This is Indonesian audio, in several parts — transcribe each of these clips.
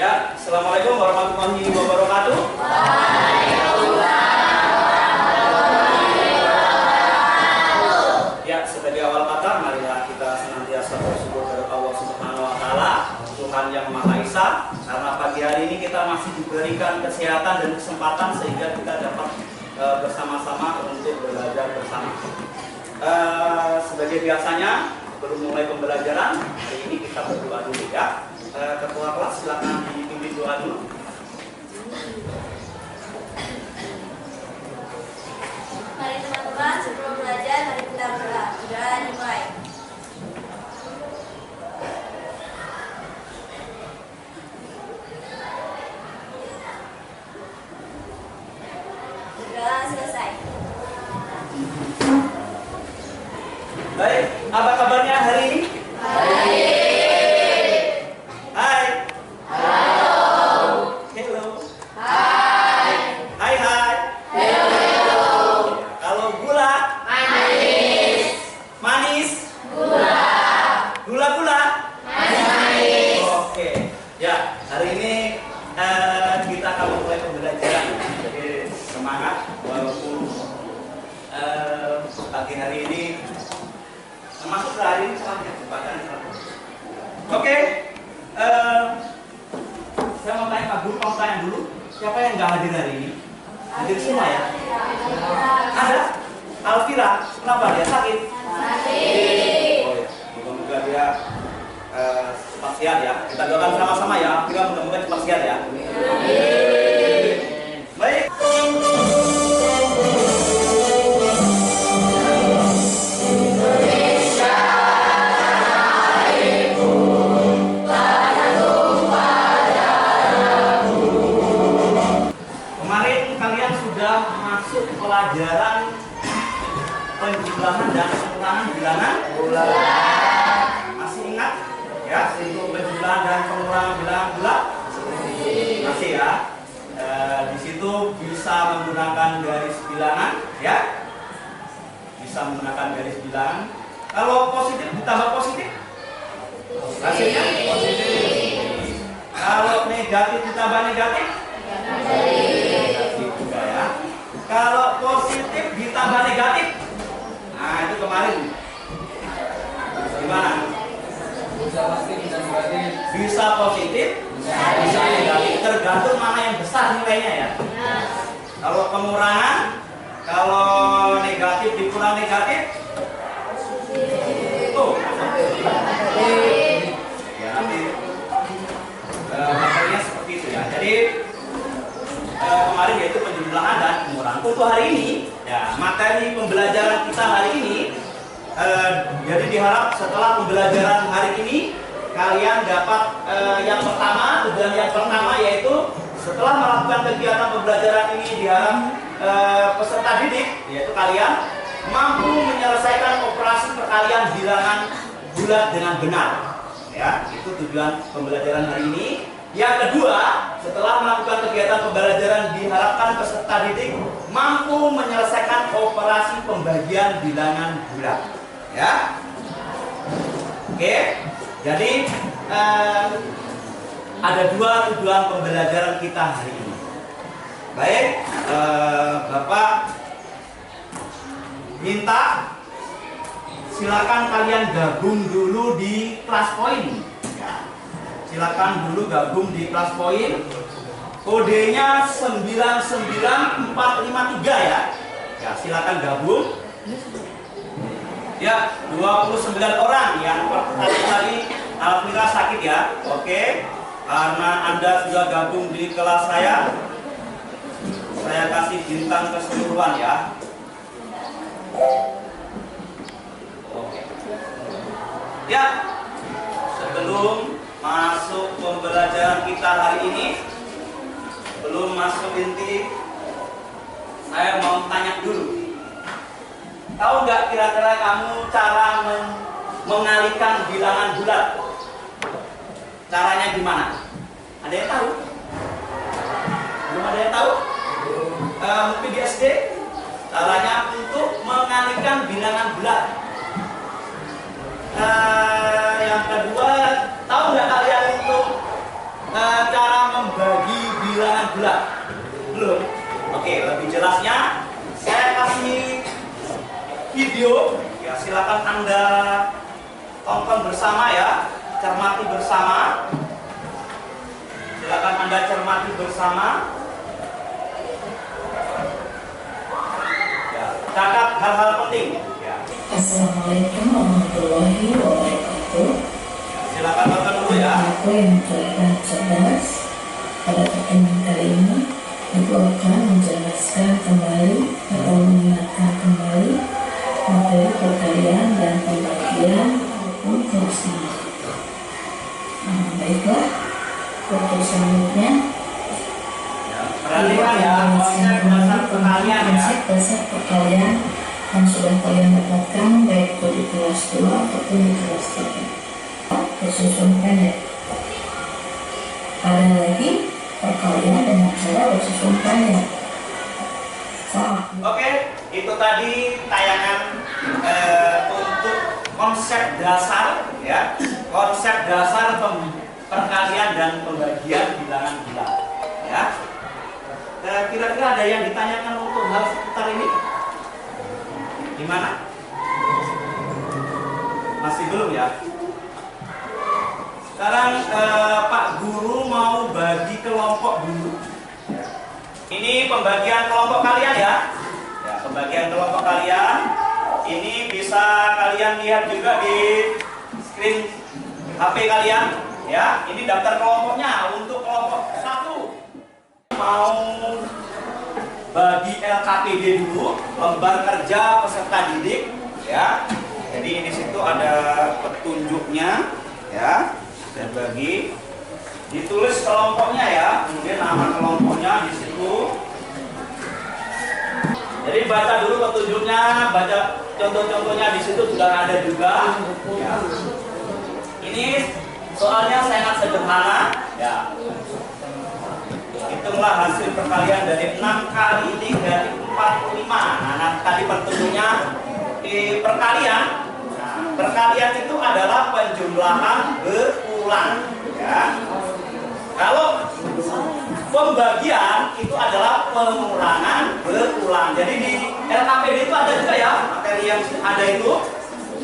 Ya, Assalamualaikum warahmatullahi wabarakatuh. Ya, sebagai awal kata, marilah kita senantiasa bersyukur kepada Allah Subhanahu wa Ta'ala, Tuhan yang Maha Esa, karena pagi hari ini kita masih diberikan kesehatan dan kesempatan sehingga kita dapat bersama-sama untuk belajar bersama. Sebagai biasanya, sebelum mulai pembelajaran, hari ini kita berdoa dulu ya. Ketua kelas silakan dipimpin doa dulu. Mari teman-teman, sebelum belajar mari kita berdoa. Doa dimulai. Doa selesai. Baik, apa kabarnya hari ini? Baik. Hai. Halo. Hello. Hai. Hai hai. Hello. Kalau gula, Manis. manis, Gula. gula-gula. Manis. Oke. Ya, hari ini kita akan mulai pembelajaran. Jadi semangat walaupun pagi hari ini termasuk hari ini sangat kesempatan. Oke. Saya mau tanya Pak Guru, mau tanya dulu, siapa yang nggak hadir hari ini? Hadir semua ya? Ada? Alvira, kenapa dia sakit? Sakit. Oh ya, moga-moga dia cepat sehat ya. Kita doakan sama-sama ya, Alvira moga-moga cepat sehat ya. Baik. Masuk pelajaran penjumlahan dan pengurangan bilangan bulat. Masih ingat ya untuk penjumlahan dan pengurangan bilangan bulat? Masih ya. Di situ bisa menggunakan garis bilangan ya. Bisa menggunakan garis bilangan. Kalau positif ditambah positif, hasilnya positif. Kalau negatif ditambah negatif, negatif juga ya. Kalau positif ditambah negatif, nah itu kemarin gimana? Bisa positif, bisa negatif, tergantung mana yang besar nilainya ya. Kalau pengurangan, kalau negatif dikurang negatif, tuh ya nanti materinya seperti itu ya. Jadi kemarin yaitu penjumlahan dan pengurangan. Untuk hari ini, ya materi pembelajaran kita hari ini, jadi diharap setelah pembelajaran hari ini kalian dapat yang pertama, tujuan yang pertama yaitu setelah melakukan kegiatan pembelajaran ini diharap peserta didik yaitu kalian mampu menyelesaikan operasi perkalian bilangan bulat dengan benar. Ya, itu tujuan pembelajaran hari ini. Yang kedua, setelah melakukan kegiatan pembelajaran diharapkan peserta didik mampu menyelesaikan operasi pembagian bilangan bulat. Ya, oke. Jadi ada dua tujuan pembelajaran kita hari ini. Baik, Bapak minta silakan kalian gabung dulu di kelas poin. Silakan dulu gabung di kelas poin. Kodenya 99453 ya. Ya, silakan gabung. Ya, 29 orang yang tadi Alvira sakit ya. Oke. Karena Anda sudah gabung di kelas saya kasih bintang keseluruhan ya. Oke. Ya. Sebelum masuk pembelajaran kita hari ini, belum masuk inti, saya mau tanya dulu. Tahu nggak kira-kira kamu cara mengalihkan bilangan bulat? Caranya gimana? Ada yang tahu? Belum ada yang tahu? Mungkin di SD caranya untuk mengalihkan bilangan bulat. Yang kedua, tahu nggak kalian untuk cara bulat? Belum? Oke, lebih jelasnya saya kasih video. Ya, silakan Anda tonton bersama ya, cermati bersama. Silakan Anda cermati bersama. Ya, catat hal-hal penting. Ya. Assalamualaikum warahmatullahi wabarakatuh. Silakan tonton dulu ya. Aku yang terlihat cerdas. Pada pertemuan kali ini, Ibu akan menjelaskan kembali atau mengingatkan kembali materi perkalian dan pembagian maupun kursi. Baiklah, untuk selanjutnya Perhatikan ya, konsep dasar perkalian ya. konsep dasar perkalian yang sudah kalian dapatkan baik itu di kelas 2 ataupun di kelas 3. Bersusun pendek. Ada lagi perkalian dengan cara bersusun pendek. Oke, itu tadi tayangan untuk konsep dasar ya, konsep dasar perkalian dan pembagian bilangan bulat ya. Kira-kira ada yang ditanyakan untuk hal seputar ini? Gimana? Masih belum ya? Sekarang Pak Guru mau bagi kelompok dulu. Ini pembagian kelompok kalian ya. Ya, pembagian kelompok kalian. Ini bisa kalian lihat juga di screen HP kalian ya. Ini daftar kelompoknya untuk kelompok 1. Mau bagi LKPD dulu, lembar kerja peserta didik ya. Jadi di situ ada petunjuknya ya. Dan bagi ditulis kelompoknya ya, kemudian nama kelompoknya di situ. Jadi baca dulu petunjuknya, baca contoh-contohnya di situ sudah ada juga. Ya. Ini soalnya sangat sederhana. Ya. Hitunglah hasil perkalian dari 6 kali 3 dari 45. Nah, tadi petunjuknya di perkalian. Nah, perkalian itu adalah penjumlahan berulang. Ya. Kalau pembagian itu adalah pengurangan berulang. Jadi di LKPD itu ada juga ya materi yang ada itu.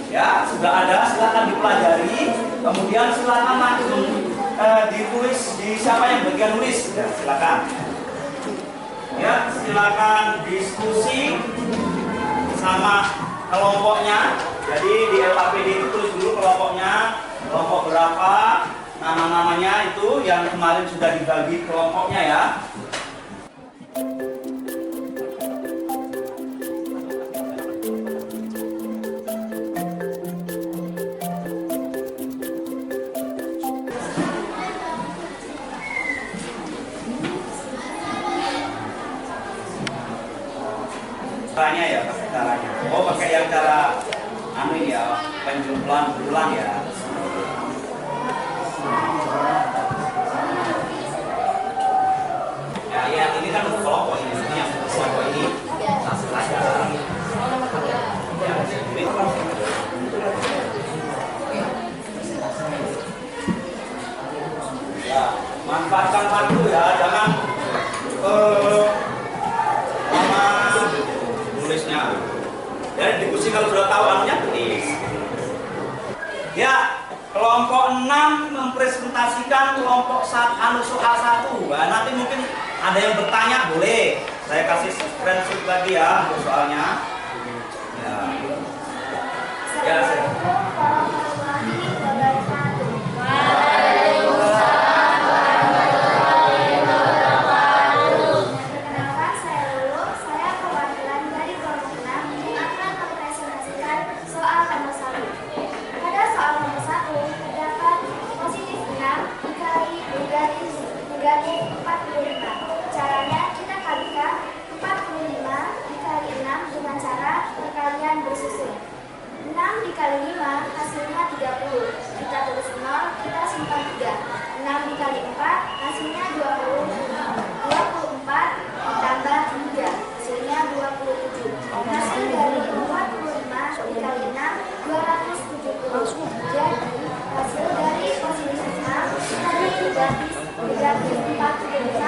Ya, sudah ada, silakan dipelajari. Kemudian silakan langsung ditulis di siapa yang bagian nulis. Ya, silakan. Ya, silakan diskusi sama kelompoknya. Jadi di LKPD itu tulis dulu kelompoknya, kelompok berapa, nama-namanya itu yang kemarin sudah dibagi kelompoknya ya. Caranya ya, pakai caranya. Oh, pakai yang cara ini ya, penjumlahan berulang ya. Ya, ini kan untuk kelompok ini yang untuk kelompok ini hasil pelajaran. Ya, ini ya, manfaatkan waktu ya, jangan lama nulisnya. Jadi diskusi kalau sudah tahu anunya tulis. Ya, kelompok 6 mempresentasikan kelompok soal 1. Nah, nanti mungkin ada yang bertanya, boleh. Saya kasih screenshot lagi ya untuk soalnya. Ya. Ya, saya. Perkenalkan, saya Lulu. Saya perwakilan dari kelompok 6 yang akan mempresentasikan soal nomor 1. Pada soal nomor 1 terdapat positif 6 dikali negatif 45. Caranya kita kalikan 45 dikali 6 dengan cara perkalian bersusun. 6 dikali 5 hasilnya 30. Kita tulis 0, kita simpan 3. 6 dikali 4 hasilnya 20. 24 ditambah 3 hasilnya 27. Hasil dari 45 dikali 6 270. Jadi hasil dari positif 6 tadi negatif negatif 45,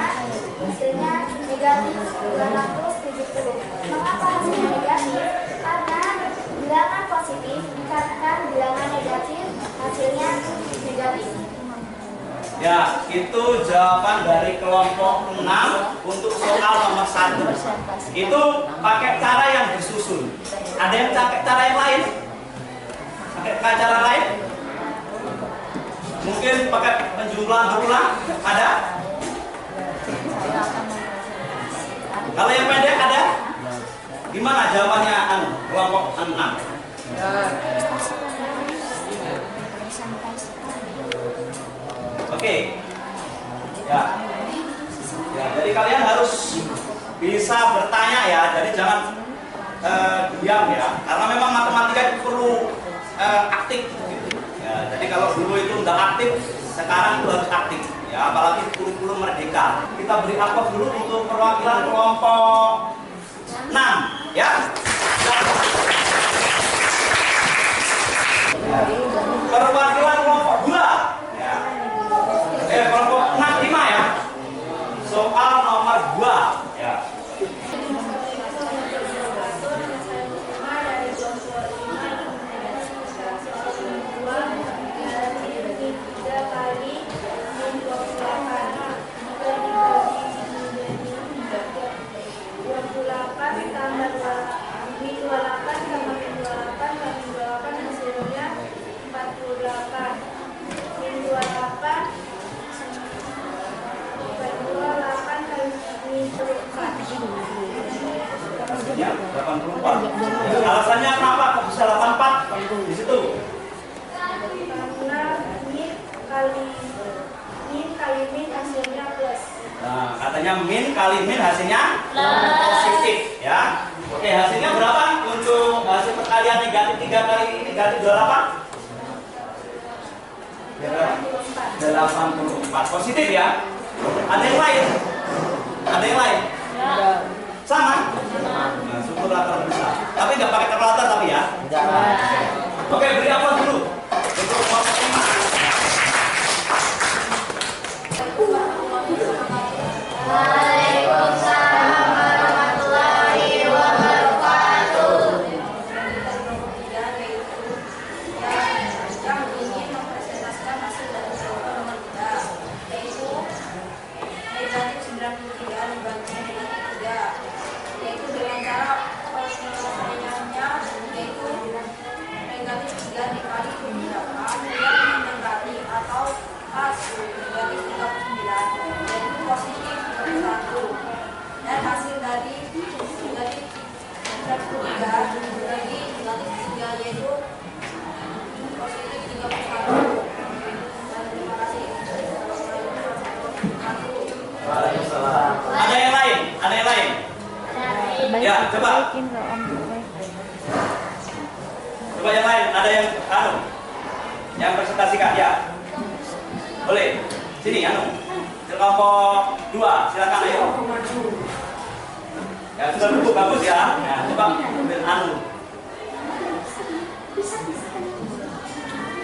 hasilnya negatif 270. Mengapa hasilnya negatif? Karena bilangan positif dikatakan bilangan negatif, hasilnya negatif. Ya, itu jawaban dari kelompok 6 untuk soal nomor 1. Itu pakai cara yang disusun. Ada yang pakai cara yang lain? Pakai cara lain? Mungkin pakai penjumlahan berulang? Ada? Kalau yang pendek ada? Gimana jawabannya kelompok 6? Oke. Ya. Ya, jadi kalian harus bisa bertanya ya. Jadi jangan diam ya. Karena memang matematika itu perlu aktif gitu. Ya, jadi kalau dulu itu nggak aktif, sekarang itu harus aktif. Ya, apalagi kurikulum merdeka. Kita beri amplop dulu untuk perwakilan kelompok 6 ya. Perwakilan kelompok 2 ya. Kelompok 65 ya. Soal nomor 2 ya. Ya, 84. Alasannya kenapa kok bisa 84 di situ? Karena min kali min hasilnya plus. Nah, katanya min kali min hasilnya positif ya. Oke, hasilnya berapa untuk hasil perkalian negatif 3 kali negatif 28? 84 positif ya. Ada yang lain? Ada yang lain? Sama? Nah, syukurlah kalau bisa. Tapi nggak pakai kalkulator tapi ya. Oke, beri apa dulu? Untuk kelompok 5. Waalaikumsalam warahmatullahi wabarakatuh. Yang ingin mempresentasikan hasil dari jawaban nomor 3, yaitu negatif 93 dibagi negatif 3, yaitu dengan cara penyelesaiannya, yaitu negatif 3 dikali 28 yang negatif atau pas negatif 39, yaitu positif 31, dan hasil dari negatif 93 dibagi negatif 3 yaitu positif 31. Dan terima kasih. Waalaikumsalam. Ada yang lain? Ada yang lain? Ya, coba. Coba yang lain. Ada yang yang presentasikan ya. Boleh. Sini kelompok 2, silakan ayo. Ya, sudah duduk bagus ya. Ya, coba ambil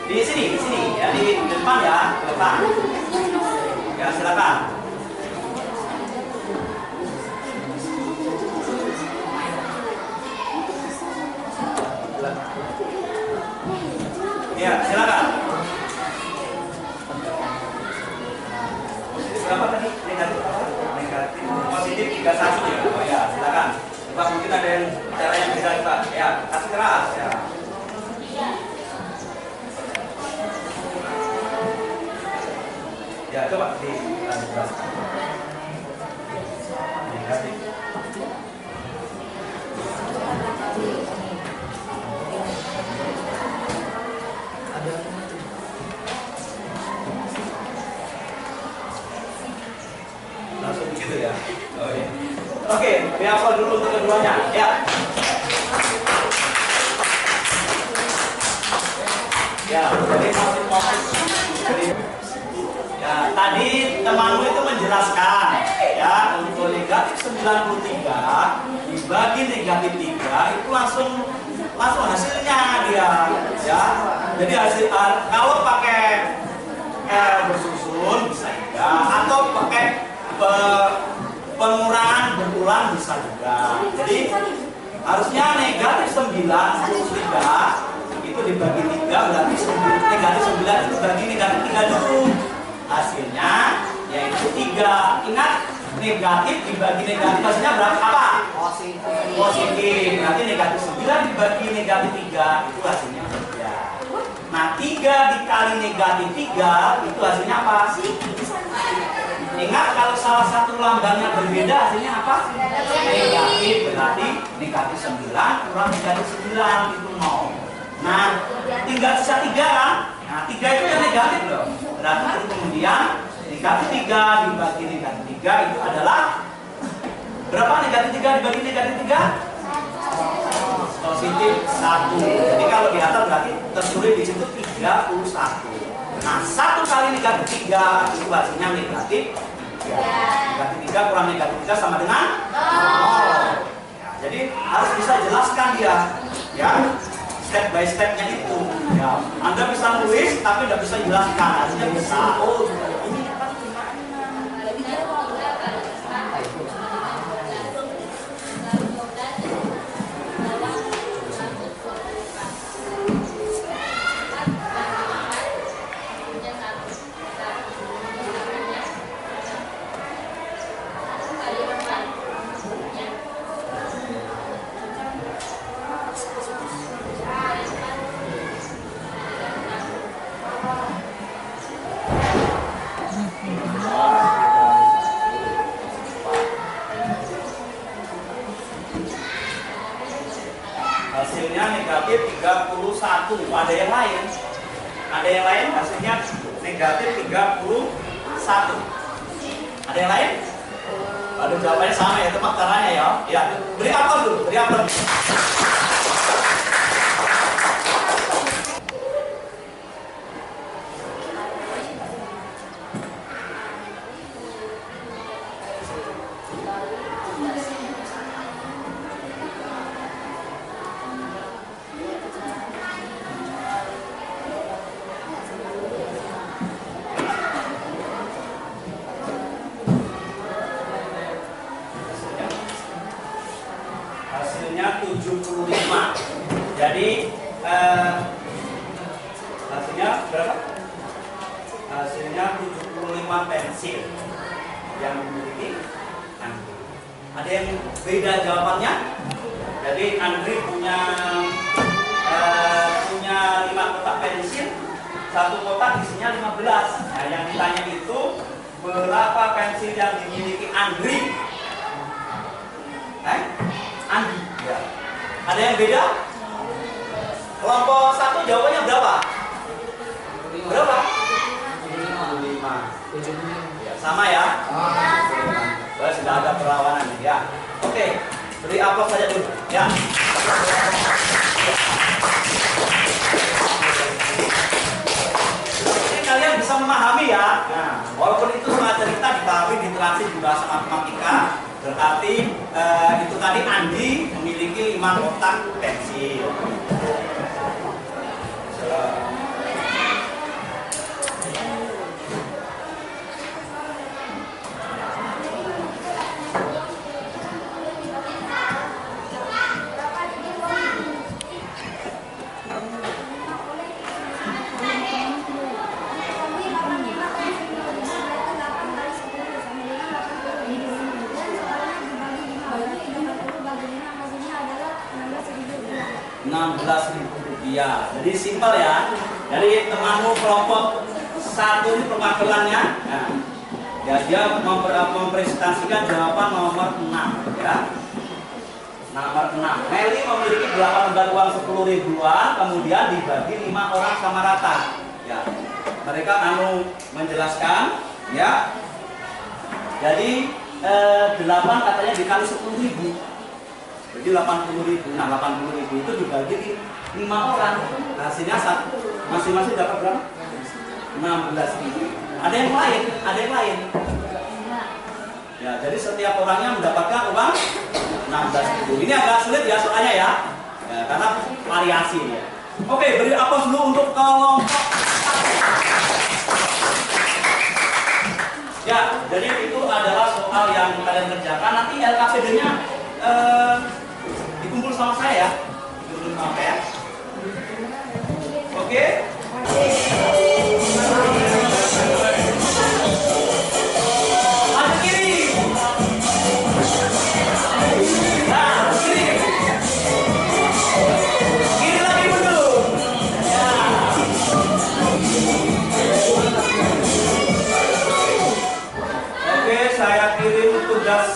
Di sini ya, di depan ya, ke depan. Ya, silakan. Ya, silakan. Berapa tadi? Negatif apa? Negatif. Positif 31 ya. Oh ya, silakan. Coba mungkin ada yang cara yang bisa kita ya, kasih keras ya. Ya, coba dijelaskan. Negatif. Langsung begitu ya. Oh iya. Oke, dihafal dulu untuk keduanya. Ya. Ya, jadi ya, tadi temanmu itu menjelaskan ya, untuk negatif 93 dibagi negatif 3 itu langsung hasilnya dia ya. Jadi hasil kalau pakai bersusun bisa 3 itu dibagi 3 berarti negatif 9 itu bagi negatif 3 dulu. Hasilnya yaitu 3. Ingat, negatif dibagi negatif hasilnya berapa? Apa? Positif. Berarti negatif 9 dibagi negatif 3 itu hasilnya 3. Nah, 3 dikali negatif 3 itu hasilnya apa? Ingat, kalau salah satu lambangnya berbeda hasilnya apa? Negatif. Berarti negatif 9 kurang negatif 9 itu 0. Nah, tinggal sisa 3 kan? Nah, 3 itu yang negatif loh. Berarti itu kemudian negatif 3 dibagi negatif 3 itu adalah berapa? Negatif 3 dibagi negatif 3? Positif 1. Jadi kalau di atas berarti tertulis di situ 31. Nah, 1 kali negatif 3 itu hasilnya negatif 3. Negatif 3 kurang negatif 3 sama dengan 0. Ya, jadi harus bisa jelaskan dia, ya, step by stepnya itu. Ya, Anda bisa nulis tapi tidak bisa jelaskan. Harusnya bisa. Oh, ini apa gimana? Hasilnya negatif 31. Ada yang lain? Ada yang lain hasilnya negatif 31. Ada yang lain? Aduh, jawabannya sama ya, tebak caranya ya. Ya, beri aplaus dulu, beri aplaus. Hasilnya 75. Jadi hasilnya berapa? Hasilnya 75 pensil yang dimiliki Andri. Ada yang beda jawabannya? Jadi Andri punya 5 kotak pensil, 1 kotak isinya 15. Nah, yang ditanya itu berapa pensil yang dimiliki Andri? Andi. Ya. Ada yang beda? Kelompok 1 jawabannya berapa? Berapa? 75. Ya, sama ya? Sudah ada perlawanan ya. Oke, beri aplaus saja dulu. Ya. Ini kalian bisa memahami ya. Nah, walaupun itu soal cerita dipahami di interaksi di bahasa matematika. Berarti itu tadi Andi memiliki 5 kotak pensil. Rp16.000. Jadi simpel ya. Jadi temanmu kelompok 1 ini perwakilannya. Nah, ya, dia mempresentasikan jawaban nomor 6 ya. Nomor 6. Meli memiliki 8 lembar uang 10 ribuan, kemudian dibagi 5 orang sama rata. Ya. Mereka menjelaskan ya. Jadi 8 katanya dikali 10.000. Jadi 80.000. Nah, 80.000 itu dibagi 5 orang. Hasilnya masing-masing dapat berapa? 16.000. Ada yang lain? Ada yang lain? Ya, jadi setiap orangnya mendapatkan uang 16.000. Ini agak sulit ya soalnya ya. Ya, karena variasi ya. Oke, beri aplaus dulu untuk kelompok. Ya, jadi itu adalah soal yang kalian kerjakan. Nanti LKPD-nya dikumpul sama saya ya. Maaf ya. Oke. Maju kiri. Nah, kiri. Kiri lagi mundur. Ya. Oke, saya kirim tugas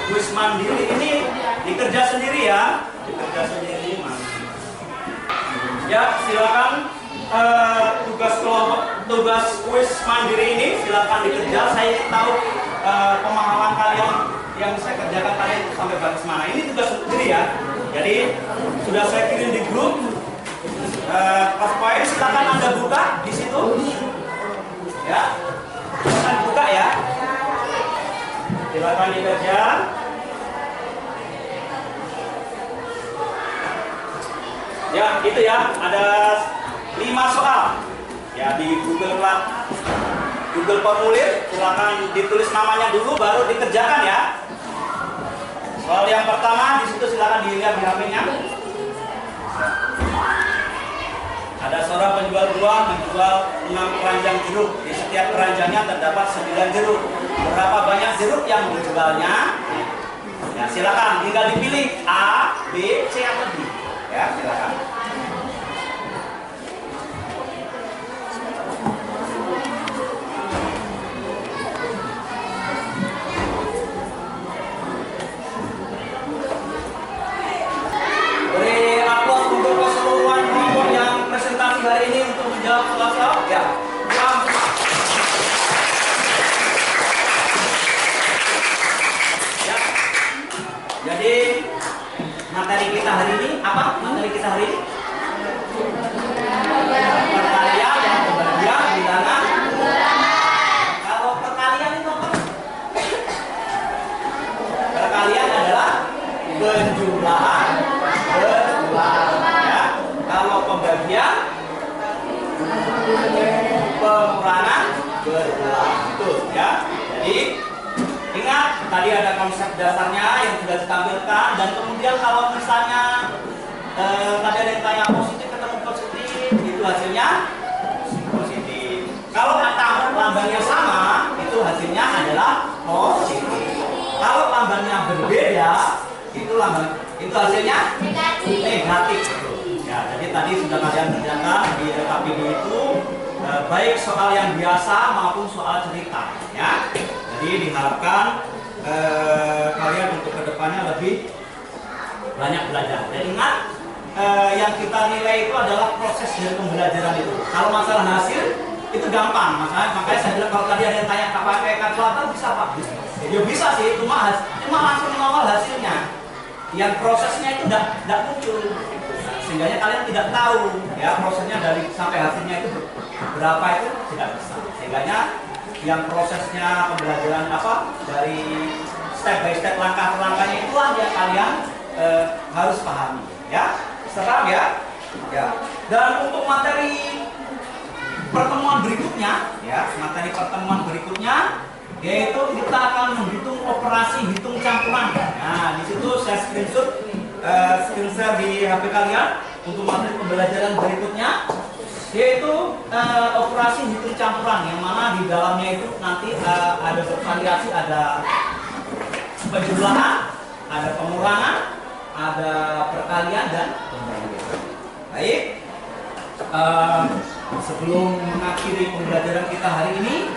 kuis mandiri ini dikerja sendiri ya, dikerja sendiri Mas. Ya, silakan tugas kuis mandiri ini silakan dikerja. Saya ingin tahu pemahaman kalian yang saya kerjakan tadi sampai batas mana. Ini tugas sendiri ya. Jadi sudah saya kirim di grup. Pas poin silakan Anda buka di situ. Ya, silakan buka ya. Silakan dikerja. Ya, itu ya. Ada 5 soal. Ya, di Google Formulir. Silakan ditulis namanya dulu, baru dikerjakan ya. Soal yang pertama di situ silakan dilihat di HP-nya. Ada seorang penjual buah menjual 6 keranjang jeruk. Di setiap keranjangnya terdapat 9 jeruk. Berapa banyak jeruk yang dijualnya? Ya, silakan tinggal dipilih A, B, C atau D. Ya, silakan. Beri aplaus untuk keseluruhan kelompok yang presentasi hari ini untuk menjawab soal-soal. Ya. Ya. Jadi materi kita hari ini apa? Materi kita hari ini? Perkalian dan pembagian bilangan. Kalau perkalian itu apa? Perkalian adalah penjumlahan. Ya. Kalau pembagian pengurangan berkurang. Betul ya. Jadi ingat tadi ada konsep dasarnya yang sudah ditampilkan, dan kemudian kalau misalnya tadi ada yang tanya positif ketemu positif, itu hasilnya positif. Kalau lambangnya sama, itu hasilnya adalah positif. Kalau lambangnya berbeda, itu hasilnya negatif. Ya, jadi tadi sudah kalian kerjakan di KPD itu baik soal yang biasa maupun soal cerita. Ya, jadi diharapkan kalian untuk kedepannya lebih banyak belajar. Dan ingat, yang kita nilai itu adalah proses dari pembelajaran itu. Kalau masalah hasil itu gampang, makanya saya bilang kalau tadi ada yang tanya pakai kalkulator bisa Pak? Ya bisa sih, cuma langsung nongol hasilnya. Yang prosesnya itu tidak muncul, sehingga kalian tidak tahu ya prosesnya dari sampai hasilnya itu berapa, itu tidak bisa. Sehingga yang prosesnya pembelajaran dari step by step, langkah per langkahnya itulah yang kalian harus pahami ya. Serang ya. Dan untuk materi pertemuan berikutnya yaitu kita akan menghitung operasi hitung campuran. Nah, di situ saya screen share di HP kalian untuk materi pembelajaran berikutnya, yaitu operasi hitung campuran, yang mana di dalamnya itu nanti ada bervariasi, ada penjumlahan, ada pengurangan, ada perkalian dan pembagian. Baik, sebelum mengakhiri pembelajaran kita hari ini,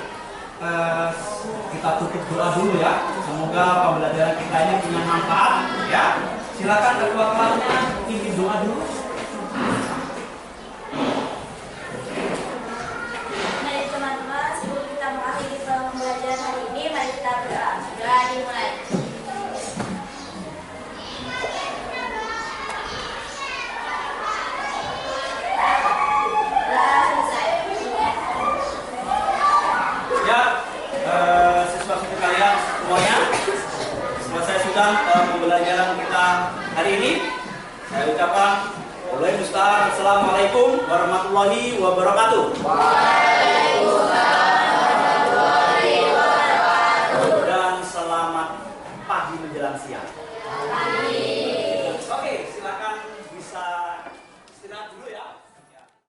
kita tutup doa dulu ya. Semoga pembelajaran kita ini punya manfaat ya. Silakan ketua kelasnya pimpin doa dulu. Mari teman-teman, sebelum kita mengakhiri pembelajaran hari ini, mari kita berdoa. Doa dimulai. Siswa-siswi kalian semuanya, selesai sudah pembelajaran kita hari ini. Saya ucapkan Waalaikumsalam, Assalamualaikum warahmatullahi wabarakatuh. Dan selamat pagi menjelang siang. Oke,